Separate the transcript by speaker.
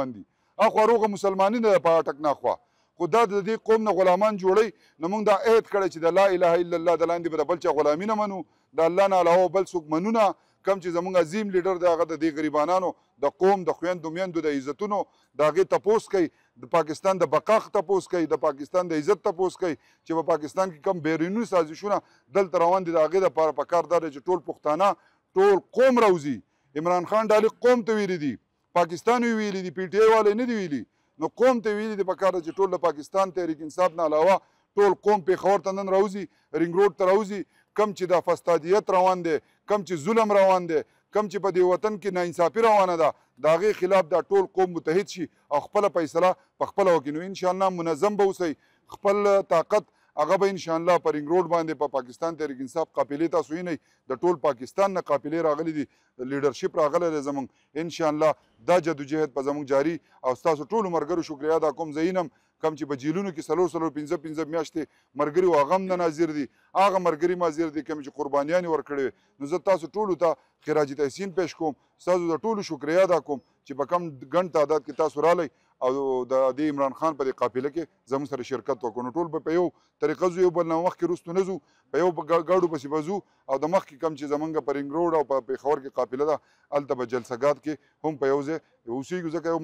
Speaker 1: روان دي اخوا روغه مسلماني نه په ټکنه خوا خو دا د دې قوم نه غلامان جوړوي نو موږ دا عهد کړی چې د لا اله الا الله د لاندې به د بل چا غلامي نه منو د الله نه علاوه بل څوک منو نه کم چې زموږ عظیم لیډر دی هغه د دې غریبانانو د قوم د خویندو میندو د عزتونو د هغې تپوس کوي د پاکستان د بقا تپوس کوي د پاکستان د عزت تپوس کوي چې په پاکستان کې کم بیروني سازشونه دلته روان دي د هغې دپاره پکار دا دی چې ټول پښتانه ټول قوم راوځي عمران خان ډالۍ قوم ته ویلي دي پاکستان یې ویلي دي پی ټی آی والے نه دي ویلي نو قوم ته ویلي دي پکار ده چې ټول د پاکستان تحریک انصاف نه علاوه ټول قوم پېښور ته نن راوځي رینګ روډ ته راوځي کم چې د فسادیت روان دی کم چې ظلم روان دی کم چې په دې وطن کې ناانصافي روانه ده د هغې خلاف دا ټول قوم متحد شي او خپله فیصله په خپله وکړي نو انشاءالله منظم به اوسئ خپل طاقت هغه به انشاءالله په رینګ روډ باندې په پاکستان تحریک انصاف قافلې تاسو وینئ د ټول پاکستان نه قافلې راغلي دي لیډرشپ راغلی دی زموږ انشاءالله دا جدوجهد به زموږ جاري او ستاسو ټولو ملګرو شکریا ادا کوم زه ینم کم چې په جیلونو کې څلور پنځه میاشتې ملګري و هغه هم نه ناظر دي هغه ملګري ماظر دي کوم چې قربانیانې ورکړې نو زه تاسو ټولو ته خراج تحسین پیش کوم ستاسو د ټولو شکریا ادا کوم چې په کم ګڼ تعداد کې تاسو رالی او د دې عمران خان په دې قافله کې زموږ سره شرکت وکړو نو ټول به په یو طریقه ځو یو بل نه مخکې وروستو نه ځو په یو ګاډو پسې به ځو او د مخکې کم چې زموږ په رینګ روډ او په پېښور کې قافله ده هلته به جلسهګات کې هم په یو ځای اوسېږو ځکه یو